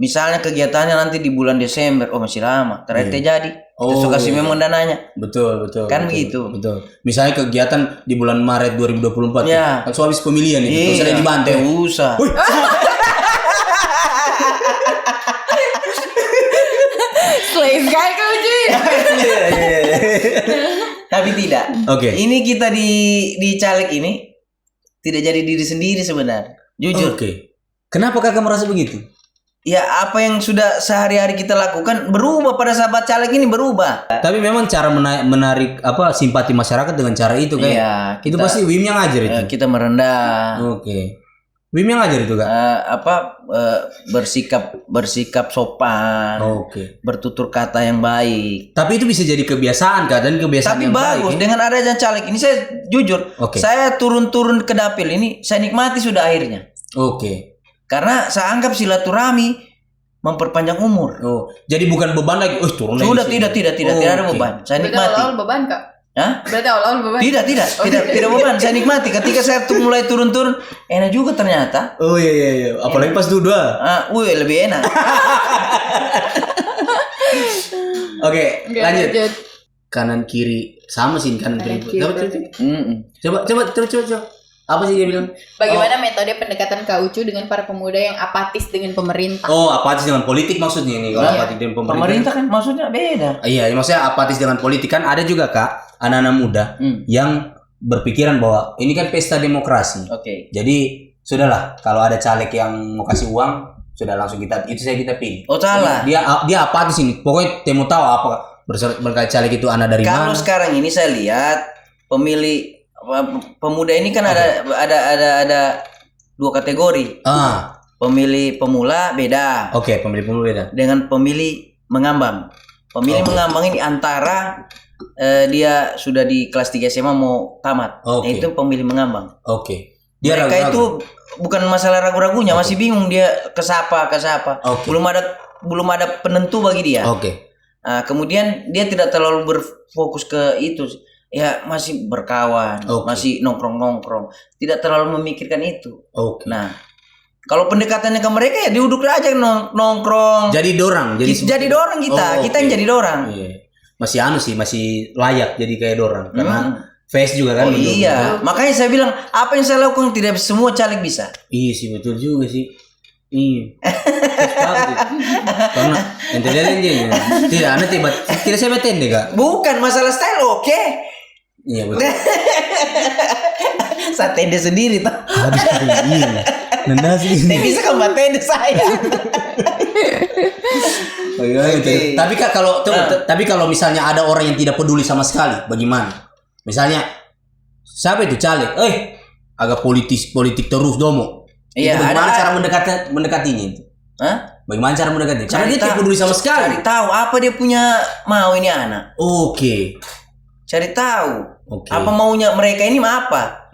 Misalnya kegiatannya nanti di bulan Desember, masih lama, ternyata jadi. Kita kasih memang dananya. Betul. Kan begitu. Betul. Misalnya kegiatan di bulan Maret 2024. Ya. Kan habis pemilihan itu. Terus ada dibantu. Usah. Slay sekali Kak Ucu. Tapi tidak. Ini kita di caleg ini tidak jadi diri sendiri sebenarnya. Jujur. Kenapa kakak merasa begitu? Ya apa yang sudah sehari-hari kita lakukan berubah pada sahabat caleg ini berubah. Tapi memang cara menarik simpati masyarakat dengan cara itu kayak. Iya, itu pasti Wim yang ngajar itu. Kita merendah. Wim yang ngajar itu Kak? Bersikap sopan. Bertutur kata yang baik. Tapi itu bisa jadi kebiasaan Kak, dan kebiasaan tapi yang bagus baik. Dengan adanya caleg ini saya jujur, saya turun-turun ke dapil ini saya nikmati sudah akhirnya. Karena saya anggap silaturahmi memperpanjang umur. Jadi bukan beban lagi. Turun lagi. Sudah tidak ada beban. Saya nikmati. Awal beban Kak. Hah? Berarti awal beban. Tidak beban. Saya nikmati. Ketika saya mulai turun-turun, enak juga ternyata. Iya. Apalagi pas dua. Lebih enak. Lanjut. Kanan kiri sama sih, kanan kiri. Coba. Apa sih dia bilang? Bagaimana metode pendekatan Kak Ucu dengan para pemuda yang apatis dengan pemerintah? Apatis dengan politik maksudnya ini. Kalau apatis dengan pemerintah kan maksudnya beda. Iya, maksudnya apatis dengan politik kan ada juga Kak, anak-anak muda yang berpikiran bahwa ini kan pesta demokrasi. Jadi sudahlah, kalau ada caleg yang mau kasih uang, sudah langsung kita pilih. Salah. Dia apatis ini. Pokoknya mau tahu apa berkait caleg itu anak dari mana. Kalau sekarang ini saya lihat pemilih pemuda ini kan ada dua kategori. Pemilih pemula beda. Pemilih pemula beda. Dengan pemilih mengambang. Pemilih mengambang ini antara dia sudah di kelas 3 SMA mau tamat. Itu pemilih mengambang. Dia mereka itu bukan masalah ragu-ragunya, masih bingung dia ke siapa. Belum ada penentu bagi dia. Kemudian dia tidak terlalu berfokus ke itu. Ya masih berkawan, masih nongkrong, tidak terlalu memikirkan itu. Nah, kalau pendekatannya ke mereka ya duduk aja nongkrong. Jadi dorang, kita yang jadi dorang. Masih layak jadi kayak dorang karena face juga kan. Makanya saya bilang apa yang saya lakukan tidak semua caleg bisa. Iya sih, betul juga sih. Iya. Karena intinya tidak ada tidak saya betende Kak. Bukan masalah style, Iya betul. Saya tende sendiri toh. Habis ini. Nanda sih. Saya bisa kan tende saya. Tapi kalau misalnya ada orang yang tidak peduli sama sekali, bagaimana? Misalnya siapa itu caleg? Agak politik terus domo. Iya. Bagaimana cara mendekatinya itu? Bagaimana cara mendekatinya? Karena dia tidak peduli sama sekali. Cari tahu apa dia punya mau ini anak. Cari tahu apa maunya mereka ini apa.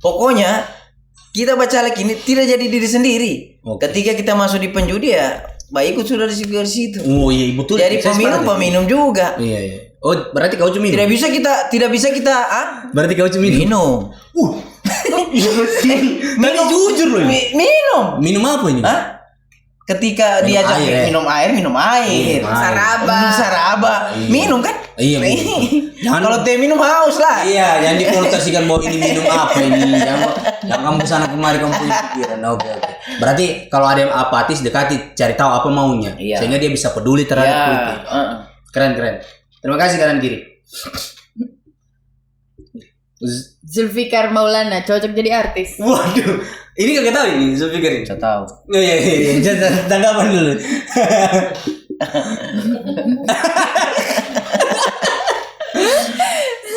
Pokoknya kita baca lagi ini tidak jadi diri sendiri. Ketika kita masuk di penjudi ya baik sudah di situ. Betul. Jadi peminum juga. Iya. Berarti kau cuma minum. Tidak bisa kita Berarti kau cuma minum. Tadi jujur loh. Minum apa ini? Ketika diajak minum air. Saraba. Minum kan? Iya. Kalau teh minum haus lah. Iya, jangan dikonotasikan bahwa ini minum apa ini. Jangan kamu sana kemari kamu punya pikiran. Berarti kalau ada yang apatis dekati, cari tahu apa maunya. Sehingga dia bisa peduli terhadap politik. Keren. Terima kasih kanan kiri. Zulfikar Maulana cocok jadi artis. Waduh, ini kagak tahu ini Zulfikar ini. Saya tahu. Iya. Tanggapan dulu.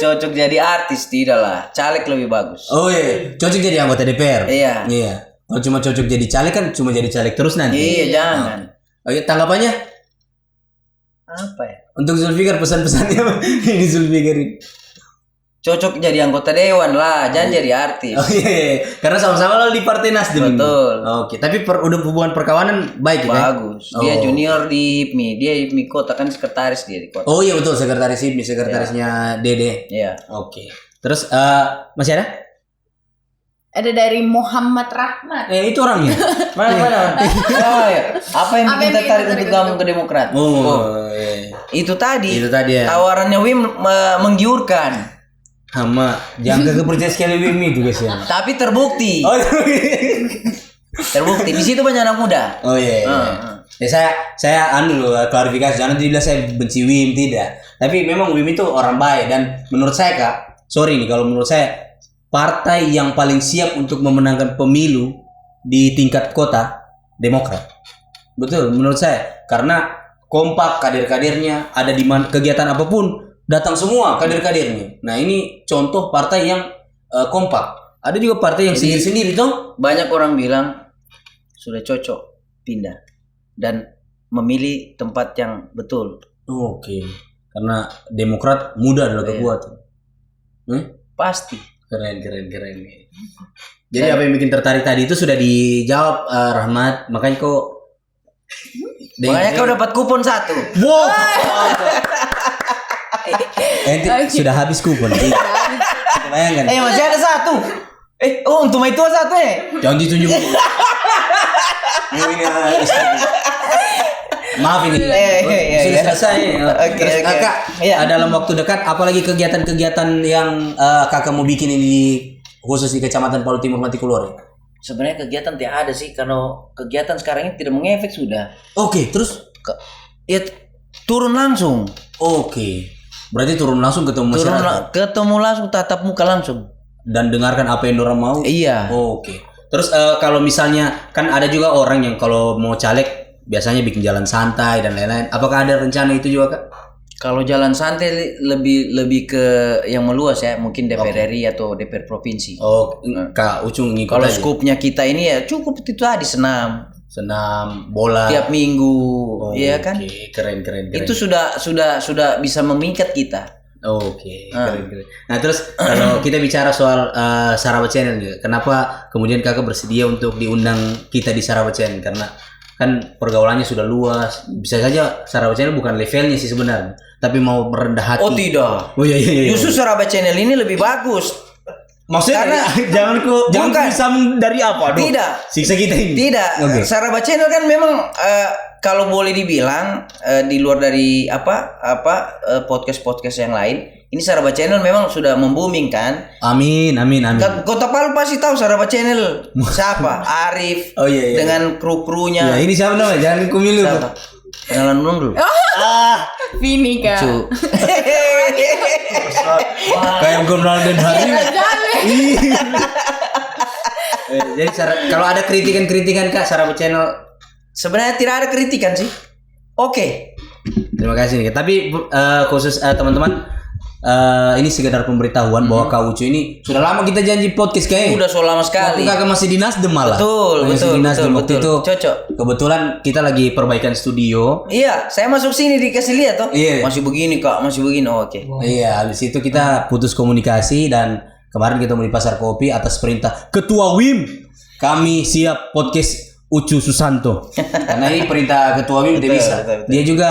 Cocok jadi artis tidak lah, caleg lebih bagus. Cocok jadi anggota DPR. Iya. Kalau cuma cocok jadi caleg kan cuma jadi caleg terus nanti. Iya, jangan. Tanggapannya apa ya? Untuk Zulfikar pesan-pesannya ini Zulfikar ini. Cocok jadi anggota dewan lah, jangan jadi artis. Karena sama-sama lo di Partai Nasdem. Betul. Tapi udah hubungan perkawanan baik. Bagus. Dia junior di HIPMI, dia HIPMI Kota kan sekretaris dia di Kota. Iya betul, sekretaris HIPMI, sekretarisnya Dede. Iya. Terus masih ada? Ada dari Muhammad Rahmat. Itu orangnya. Mana? Apa yang bikin tertarik untuk gabung ke Demokrat? Itu tadi. Ya. Tawarannya Wim menggiurkan. Jangan kepercayaan sekali Wim itu guys ya. Tapi terbukti. Terbukti. Di situ banyak anak muda. Saya klarifikasi, jangan dibilang saya benci Wim, tidak. Tapi memang Wim itu orang baik dan menurut saya Kak, sorry nih kalau menurut saya partai yang paling siap untuk memenangkan pemilu di tingkat kota Demokrat. Betul menurut saya karena kompak kader-kadernya, ada di kegiatan apapun datang semua kader-kadernya. Nah ini contoh partai yang kompak. Ada juga partai yang sendiri-sendiri toh. Banyak orang bilang sudah cocok pindah dan memilih tempat yang betul. Oke. Karena Demokrat muda adalah kekuatan. Pasti. Keren. Jadi apa yang bikin tertarik tadi itu sudah dijawab Rahmat. Makanya kau dapat kupon 1. Wow. Ente sudah habis kupon. Bayangkan. Masih ada 1. Untuk itu 1 Jangan ditunjuk. Ini maaf ini. Sudah selesai. Oke. Kakak, dalam waktu dekat apalagi kegiatan-kegiatan yang kakak mau bikin ini khusus di Kecamatan Palu Timur Matikulore? Sebenarnya kegiatan tidak ada sih, karena kegiatan sekarang ini tidak mengefek sudah. Oke, terus turun langsung. Oke. Berarti turun langsung ketemu masyarakat. Ketemu langsung, tatap muka langsung. Dan dengarkan apa yang orang mau. Iya. Oke. Terus kalau misalnya kan ada juga orang yang kalau mau caleg biasanya bikin jalan santai dan lain-lain. Apakah ada rencana itu juga, Kak? Kalau jalan santai lebih ke yang meluas ya, mungkin DPR RI atau DPR provinsi. Kak Ucung ngikut kalau aja. skupnya kita ini ya cukup itu tadi senam bola tiap minggu, iya kan? Keren. Itu sudah bisa memikat kita. Keren. Nah terus kalau kita bicara soal Sarawak Channel nih, kenapa kemudian kakak bersedia untuk diundang kita di Sarawak Channel? Karena kan pergaulannya sudah luas. Bisa saja Sarawak Channel bukan levelnya sih sebenarnya, tapi mau merendah hati. Oh tidak. Iya. Justru Sarawak Channel ini lebih bagus. Maksudnya karena jangan bisa dari apa? Tidak. Siksa kita ini. Tidak. Sarawak Channel kan memang kalau boleh dibilang di luar dari podcast yang lain, ini Sarawak Channel memang sudah membooming kan. Amin. Kota Palu pasti tahu Sarawak Channel. Siapa? Arif. Iya. Dengan kru-krunya. Ya, ini siapa namanya? Jangan kumilu. Kenalan dulu. Vini Kak. Kayak kenal dan hari. Jadi kalau ada kritikan Kak Sarawak Channel, sebenarnya tidak ada kritikan sih. Oke. Terima kasih nih. Tapi khusus teman-teman, ini sekedar pemberitahuan bahwa Kak Ucu ini sudah lama kita janji podcast kayaknya. Udah so lama sekali. Waktu kakak masih di Nasdem malah. Betul. Itu cocok. Kebetulan kita lagi perbaikan studio. Iya, saya masuk sini dikasih lihat toh. Iya. Masih begini Kak, masih begini. Oke. Iya, habis itu kita putus komunikasi dan kemarin kita mau di Pasar Kopi atas perintah Ketua WIM. Kami siap podcast Ucu Susanto. Karena ini perintah Ketua WIM tidak bisa. Betul. Dia juga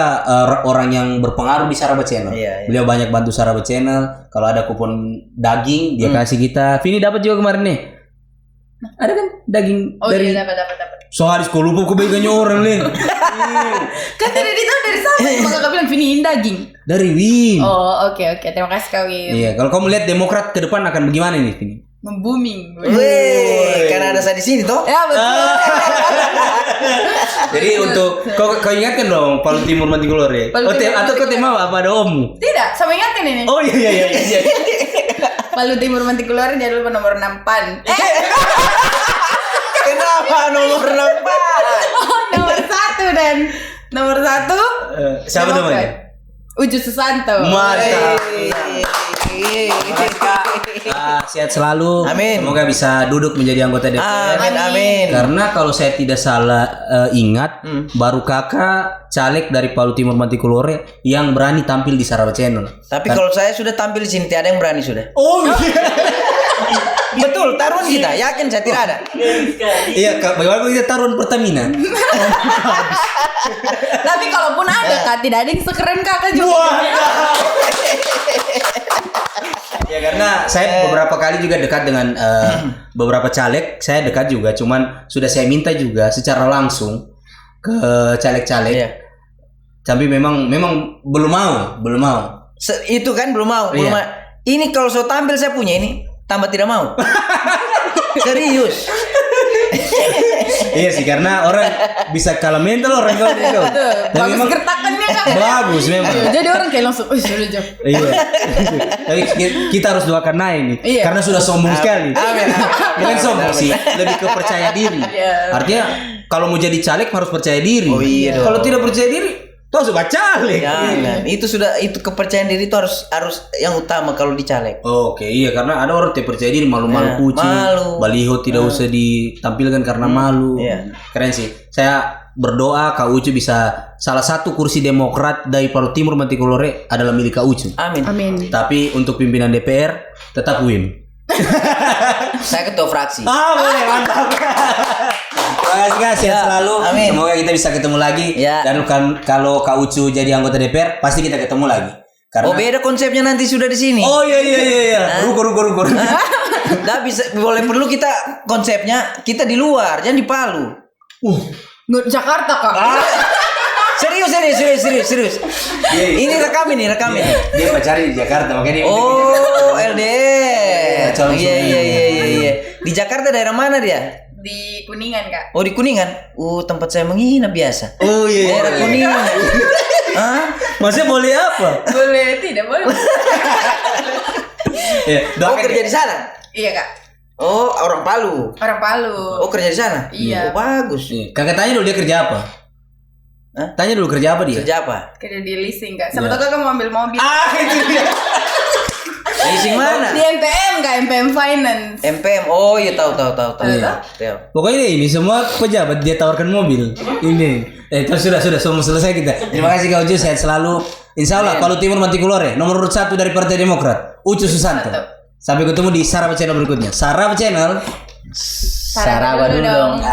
orang yang berpengaruh di Sarawak Channel. Iya. Beliau banyak bantu Sarawak Channel. Kalau ada kupon daging dia kasih kita. Vini dapat juga kemarin nih. Ada kan daging dari dapat. Soal kau lupa kebaikannya orang nih. Kan tadi ditahu dari sana, maka kakak bilang Vini daging. Dari WIM. Oke. Terima kasih Kak Wim. Iya, kalau kamu lihat Demokrat ke depan akan bagaimana nih Vini? Membooming. Karena ada saya di sini toh. Ya betul. Jadi untuk kau ingatkan dong Palu Timur Matikulore. Atau kau tema apa ada ommu? Tidak, sama ingatin ini. Oh iya. Palu Timur Matikulore dia dulu nomor 6 pan. Kenapa nomor 6 pan? Nomor 1 dan nomor 1 siapa namanya? Ucu Susanto. Mantap. Sehat selalu. Amin. Semoga bisa duduk menjadi anggota DPR. Amin. Karena kalau saya tidak salah ingat, baru kakak caleg dari Palu Timur Matikulore yang berani tampil di Sarawak Channel. Tapi kalau saya sudah tampil di sini, tidak ada yang berani sudah. Oh Betul, taruhan kita. Yakin saya tidak ada. Iya, bagaimana kita taruhan Pertamina? Tapi kalaupun ada Kak, tidak ada yang sekeren kakak juga. Ya karena saya beberapa kali juga dekat dengan beberapa caleg, saya dekat juga, cuman sudah saya minta juga secara langsung ke caleg-caleg. Iya. Tapi memang belum mau. Itu kan belum mau. Ini kalau saya tampil saya punya ini tambah tidak mau. Serius. Iya sih, karena orang bisa kalah mental orang kalau itu. Bagus gertakannya Kak. Bagus memang. Jadi orang kayak langsung, sudah jauh. Iya. Tapi kita harus doakan naik nih. Iya. Karena sudah sombong sekali. Amin. Bukan sombong sih, lebih ke percaya diri. Iya. Artinya kalau mau jadi caleg harus percaya diri. Oh iya dong. Kalau tidak percaya diri, Tuh sudah caleg. Jangan. Itu kepercayaan diri itu harus yang utama kalau dicaleg. Oke, iya karena ada orang percaya diri malu-malu kucing. Malu. Baliho tidak usah ditampilkan karena malu. Iya. Keren sih. Saya berdoa Kak Ucu bisa salah satu kursi Demokrat dari Palu Timur Mantikolore adalah milik Kak Ucu. Amin. Tapi untuk pimpinan DPR tetap Wim. Saya ketua fraksi. Boleh, mantap. Terima kasih Kak, sehat selalu. Amin. Semoga kita bisa ketemu lagi. Ya. Dan kalau Kak Ucu jadi anggota DPR, pasti kita ketemu lagi. Karena... beda konsepnya nanti sudah di sini. Oh iya. Ruko. Nggak bisa, perlu kita konsepnya kita di luar, jangan di Palu. Jakarta Kak. Serius. Ini rekam ini. Dia pacarin di Jakarta, makanya dia. LDR. Iya. Di Jakarta daerah mana dia? Di Kuningan Kak. Oh di Kuningan. Tempat saya menginap biasa. Oh iya. Daerah Kuningan. Hah? Maksudnya boleh apa? Tidak boleh. Kerja di sana? Iya Kak. Oh, orang Palu. Oh, kerja di sana? Iya. Oh, bagus. Kakak tanya dulu dia kerja apa? Hah? Tanya dulu kerja apa dia? Kerja apa? Kerja di leasing Kak. Sama tahu Kakak mau ambil mobil. Itu dia. Leasing mana? Di MPM Kak, MPM Finance. MPM. Oh iya tahu. Iya. Tahu. Pokoknya ini semua pejabat dia tawarkan mobil. Ini. Terus sudah semua selesai kita. Terima kasih Kak Ucu, sehat selalu. Insya Allah Palu Timur Mantikolore nomor urut 1 dari Partai Demokrat, Ucu Susanto. Sampai ketemu di Saraba Channel berikutnya. Saraba Channel. Saraba dulu dong.